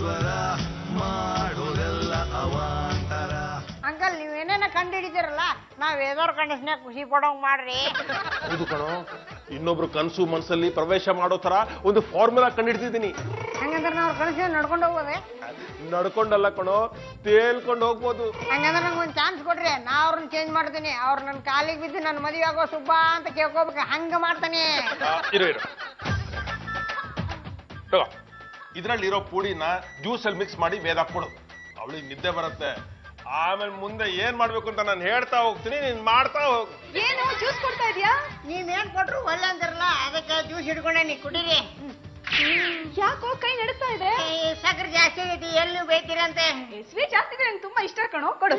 ಈಶ್ವರ ಮಾಡೋದೆಲ್ಲ ಅವಾಂತರ. ಅಂಕಲ್ ನೀವೇನೇನ ಕಂಡು ಹಿಡಿದಿರಲ್ಲ ನಾವ್ ಏದೋರ್ ಕಂಡಸ್ನ್ಯಾಗ ಖುಷಿ ಪಡೋಂಗ್ ಮಾಡ್ರಿ. ಹೌದು ಕಣೋ, ಇನ್ನೊಬ್ರು ಕನಸು ಮನಸ್ಸಲ್ಲಿ ಪ್ರವೇಶ ಮಾಡೋ ತರ ಒಂದು ಫಾರ್ಮುಲಾ ಕಂಡು ಹಿಡಿದಿದ್ದೀನಿ. ಹಂಗಂದ್ರೆ ನಾವ್ ಕನಸು ನಡ್ಕೊಂಡು ಹೋಗ್ಬೋದೆ? ನಡ್ಕೊಂಡಲ್ಲ ಕಣೋ, ತೇಲ್ಕೊಂಡು ಹೋಗ್ಬೋದು. ಹಂಗಂದ್ರೆ ನಂಗೆ ಒಂದ್ ಚಾನ್ಸ್ ಕೊಡ್ರಿ, ನಾ ಅವ್ರನ್ನ ಚೇಂಜ್ ಮಾಡ್ತೀನಿ. ಅವ್ರು ನನ್ನ ಕಾಲಿಗೆ ಬಿದ್ದು ನನ್ನ ಮದುವೆ ಆಗೋ ಸುಬ್ಬ ಅಂತ ಕೇಳ್ಕೋಬೇಕು, ಹಂಗ ಮಾಡ್ತಾನೆ. ಇರೋ ಇದ್ರಲ್ಲಿರೋ ಪುಡಿನ ಜ್ಯೂಸ್ ಅಲ್ಲಿ ಮಿಕ್ಸ್ ಮಾಡಿ ವೇದ ಕೊಡು, ಅವಳಿಗೆ ನಿದ್ದೆ ಬರುತ್ತೆ. ಆಮೇಲೆ ಮುಂದೆ ಏನ್ ಮಾಡ್ಬೇಕು ಅಂತ ನಾನು ಹೇಳ್ತಾ ಹೋಗ್ತೀನಿ, ನೀನ್ ಮಾಡ್ತಾ ಹೋಗ್. ಏನು ಜ್ಯೂಸ್ ಕೊಡ್ತಾ ಇದೀಯಾ? ನೀವೇನ್ ಕೊಟ್ರು ಒಳ್ಳೆ ಅಂತಾರಲ್ಲ, ಅದಕ್ಕೆ ಜ್ಯೂಸ್ ಹಿಡ್ಕೊಂಡೆ ನೀ ಕುಡೀರಿ. ಯಾಕೋ ಕೈ ನಡುತ್ತಾ ಇದೆ? ಸಕ್ಕರೆ ಜಾಸ್ತಿ ಆಗೈತಿ, ಎಲ್ಲಿ ನೀವು ಬೈತೀರಂತೆ. ಸ್ವೀಟ್ ಜಾಸ್ತಿ ಇದೆ, ನಂಗೆ ತುಂಬಾ ಇಷ್ಟ ಕಣೋ, ಕೊಡು.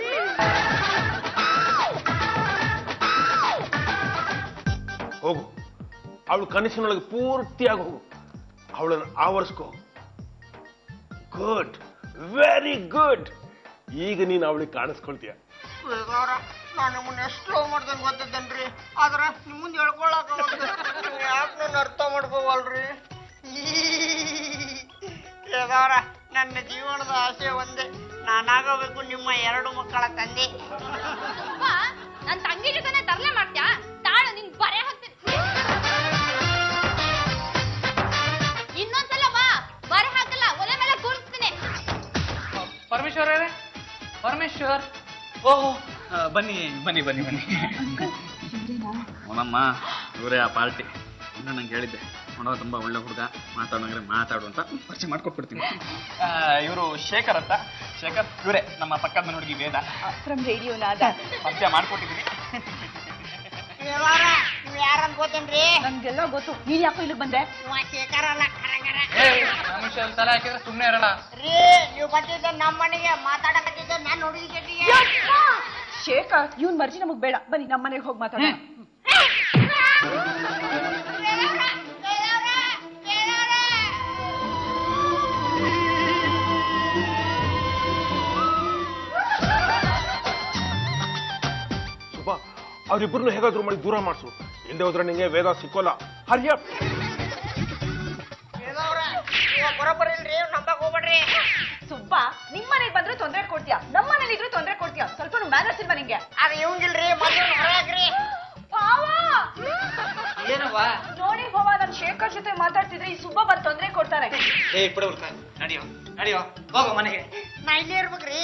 ಹೋಗು, ಅವಳು ಕನಸಿನೊಳಗೆ ಪೂರ್ತಿಯಾಗಿ ಹೋಗು, ಅವಳನ್ನು ಆವರಿಸ್ಕೋ. Good, very good. ಈಗ ನೀನು ಅವಳಿಗೆ ಕಾಣಿಸ್ಕೊಳ್ತೀಯ. ನಾನು ನಿಮ್ಮನ್ನ ಎಷ್ಟು ಲವ್ ಮಾಡ್ದಂಗೆ ಗೊತ್ತಿದ್ದೇನ್ರಿ, ಆದ್ರೆ ನಿಮ್ಮ ಮುಂದೆ ಹೇಳ್ಕೊಳಕ ಯಾಕೆ ನನ್ನ ಅರ್ಥ ಮಾಡ್ಕೋವಲ್ರಿ? ಕೇದಾರ, ನನ್ನ ಜೀವನದ ಆಸೆ ಒಂದೇ, ನಾನಾಗಬೇಕು ನಿಮ್ಮ 2 ಮಕ್ಕಳ ತಂದೆ. ನನ್ ತಂಗಿ ಜೊತೆ ತರಲೆ ಮಾಡ್ತ್ಯಾ? ತಾಳು ನಿನ್ ಬರೆ ಹಾಕ್ತೀನಿ. ಇನ್ನೊಂದ್ಸಲ ಬಾ, ಬರೆ ಹಾಕಲ್ಲ, ಒಲೆ ಮೇಲೆ ಕೂರಿಸ್ತೀನಿ. ಪರಮೇಶ್ವರ ಪರಮೇಶ್ವರ್, ಓಹೋ ಬನ್ನಿ ಬನ್ನಿ ಬನ್ನಿ ಬನ್ನಿ. ಅವನಮ್ಮ ಇವರೇ ಆ ಪಾರ್ಟಿ. ಇನ್ನು ನಂಗೆ ಹೇಳಿದ್ದೆ, ನೋಡೋ ತುಂಬಾ ಒಳ್ಳೆ ಹುಡುಗ, ಮಾತಾಡೋಂಗ್ರೆ ಮಾತಾಡು ಅಂತ ಪರಿಚಯ ಮಾಡ್ಕೊಟ್ಬಿಡ್ತೀನಿ. ಇವರು ಶೇಖರ್ ಅಂತ. ಶೇಖರ್ ಇವರೇ ನಮ್ಮ ಪಕ್ಕದ ಮನೆ ಹುಡುಗಿ ವೇದ. ಫ್ರಮ್ ರೇಡಿಯೋ ನಾದ ಪರಿಚಯ ಮಾಡ್ಕೊಟ್ಟಿದ್ದೀನಿ. ನೀವು ಯಾರಂತ ಗೊತ್ತೇನ್ರಿ? ನನ್ಗೆಲ್ಲ ಗೊತ್ತು, ನೀನ್ ಯಾಕೋ ಇಲ್ಲಿಗೆ ಬಂದೆ? ಶೇಖರ ಅಲ್ಲ, ಕರಂಗರ. ಪರಮೇಶ್ವರ್ ತಲೆ ಹಾಕಿದ್ರೆ ಸುಮ್ಮನೆ ಇರಲ್ಲ ರೀ, ನೀವು ಬಂದಿದ್ದ ನಮ್ಮ ಮನೆಗೆ ಮಾತಾಡಕತ್ತಿದ್ದ ನಾನು ಹುಡುಗಿ ಜೊತೆಗೆ. ಶೇಖರ್, ಇವ್ನ್ ಮರ್ಜಿ ನಮಗ್ ಬೇಡ, ಬನ್ನಿ ನಮ್ಮ ಮನೆಗೆ ಹೋಗಿ ಮಾತಾಡೋಣ. ಸುಬ್ಬ, ಅವ್ರಿಬ್ರನ್ನು ಹೇಗಾದ್ರೂ ಮಾಡಿ ದೂರ ಮಾಡಿಸು. ಹಿಂದೆ ಹೋದ್ರೆ ನಿಂಗೆ ವೇದ ಸಿಕ್ಕೋಲ್ಲ. ಹರಿಯ ಬರೋಬ್ಬರ ಇಲ್ರಿ, ನಂಬಕ್ ಹೋಗ್ಬೇಡ್ರಿ. ಸುಬ್ಬ, ನಿಮ್ ಮನೆಗೆ ಬಂದ್ರೆ ತೊಂದರೆ ಕೊಡ್ತೀಯಾ, ನಮ್ಮ ಮನೇಲಿ ಇದ್ರು ತೊಂದರೆ ಕೊಡ್ತೀಯಾ? ಸ್ವಲ್ಪ ಮ್ಯಾನರ್ಸ್ ಇಲ್ವಾ ನಿಂಗೆ? ಅದು ಇವಂಗಿಲ್ರಿ, ಮೊದಲು ಹೊರಗ್ರಿ. ಏನವ್ವ? ನೋಡಿ ಹೋವ, ನನ್ ಶೇಖರ್ ಜೊತೆ ಮಾತಾಡ್ತಿದ್ರೆ ಈ ಸುಬ್ಬ ಬಂದ್ ತೊಂದರೆ ಕೊಡ್ತಾರೆ. ನಡಿಯೋ ನಡಿಯೋ, ಹೋಗೋ ಮನೆಗೆ. ನಾ ಇಲ್ಲೇ ಇರ್ಬೇಕ್ರಿ.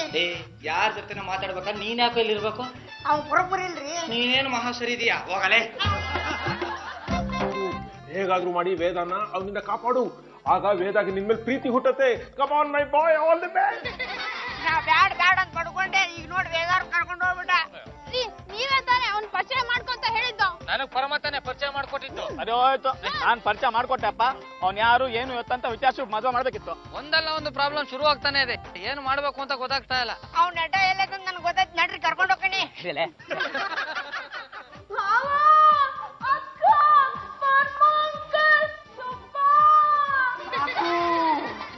ಯಾರ ಜೊತೆ ಮಾತಾಡ್ಬೇಕಾ? ನೀನ್ ಯಾಕೋ ಇಲ್ಲಿ ಇರ್ಬೇಕು? ಅವ್ನು ಬರೋಬ್ಬರ ಇಲ್ರಿ. ನೀನೇನು ಮಹಾ ಸರಿ ಇದೀಯಾ, ಹೋಗಲೇ. ಹೇಗಾದ್ರೂ ಮಾಡಿ ವೇದನ ಅವನಿಂದ ಕಾಪಾಡು, ಆಗ ವೇದಾಗಿ ನಿನ್ಮೇಲೆ ಪ್ರೀತಿ ಹುಟ್ಟತ್ತೆ. Come on my boy, all the best. ನಾ ಬ್ಯಾಡ್ ಅಂತ ಪಡ್ಕೊಂಡೆ, ಈಗ ನೋಡಿ ವೇದಾರ್ ಕರ್ಕೊಂಡು ಹೋಗ್ಬಿಟ್ಟ. ನೀವೇ ತಾನೆ ಅವ್ನ್ ಪರಿಚಯ ಮಾಡ್ಕೊಂತ ಹೇಳಿದ್ದು? ನನಗ್ ಪರಮತಾನೆ ಪರಿಚಯ ಮಾಡ್ಕೊಟ್ಟಿತ್ತು. ಅದೇ ಹೋಯ್ತು, ನಾನ್ ಪರಿಚಯ ಮಾಡ್ಕೊಟ್ಟೆಪ್ಪ. ಅವ್ನ್ ಯಾರು ಏನು ಇವತ್ತಂತ ವಿಚಾರಿಸಿ ಮದುವೆ ಮಾಡ್ಬೇಕಿತ್ತು. ಒಂದಲ್ಲ ಒಂದು ಪ್ರಾಬ್ಲಮ್ ಶುರು ಆಗ್ತಾನೆ ಇದೆ, ಏನು ಮಾಡ್ಬೇಕು ಅಂತ ಗೊತ್ತಾಗ್ತಾ ಇಲ್ಲ. ಅವ್ನ ನಟ ಎಲ್ಲದ ನನ್ಗೆ ಗೊತ್ತಾಯ್ತು, ನಡ್ರಿ ಕರ್ಕೊಂಡು ಹೋಗ್ತೀನಿ.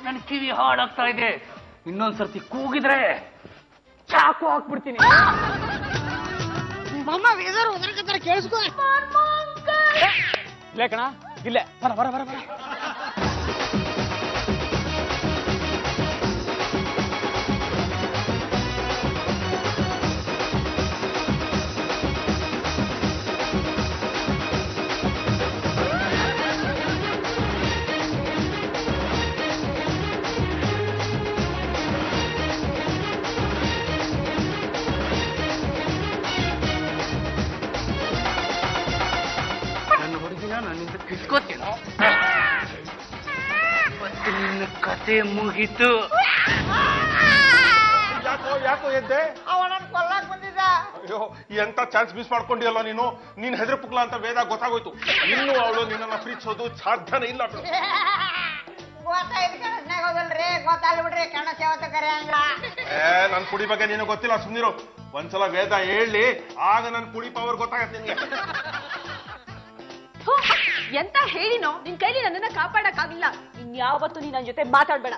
ನನ್ ಕಿವಿ ಹಾಡಾಗ್ತಾ ಇದೆ, ಇನ್ನೊಂದ್ಸರ್ತಿ ಕೂಗಿದ್ರೆ ಚಾಕು ಹಾಕ್ಬಿಡ್ತೀನಿ. ಮಮ್ಮ ವೇದಾರ್ ಹೋದ್ರ ಕೇಳಿಸ್ಕೊ. ಇಲ್ಲೇ ಕಣ, ಇಲ್ಲೇ ಬರ ಬರ ಬರ ಬರ. ನನ್ನಿಂದ ಕಿಸ್ಕೋತೀನೋ, ಮತ್ತೆ ನಿನ್ನ ಕತೆ ಮುಗೀತು. ಯಾಕೋ ಎದ್ದೆ? ಅವನನ್ನು ಕೊಲ್ಲಕ್ ಬಂದಿದ್ದ. ಅಯ್ಯೋ, ಎಂತ ಚಾನ್ಸ್ ಮಿಸ್ ಮಾಡ್ಕೊಂಡಿಯಲ್ಲ ನೀನು. ನೀನ್ ಹೆದ್ರ ಪುಕ್ಲ ಅಂತ ವೇದ ಗೊತ್ತಾಗೋಯ್ತು. ಇನ್ನು ಅವಳು ನಿನ್ನನ್ನ ಪ್ರೀತಿಸೋದು ಸಾಧ್ಯನೇ ಇಲ್ಲ. ಗೊತ್ತಾಯ್ತು, ಕಣಸ್ನಾಗ ಹೋದಲ್ರಿ, ಗೊತ್ತಾಗ್ಲಿ ಬಿಡ್ರಿ, ಕಣ ಸೇವತ ಕರೆ ಹಂಗ. ನನ್ ಪುಡಿ ಬಗ್ಗೆ ನೀನು ಗೊತ್ತಿಲ್ಲ, ಸುಮ್ನಿರು. ಒಂದ್ಸಲ ವೇದ ಹೇಳಿ, ಆಗ ನನ್ ಪುಡಿ ಪವರ್ ಗೊತ್ತಾಗತ್ತೆ ನಿನ್ಗೆ. ಎಂತ ಹೇಳಿನೋ, ನಿನ್ ಕೈಲಿ ನನ್ನನ್ನ ಕಾಪಾಡಕ್ಕಾಗಿಲ್ಲ. ಇನ್ಯಾವತ್ತು ನೀನ್ ನನ್ ಜೊತೆ ಮಾತಾಡ್ಬೇಡ.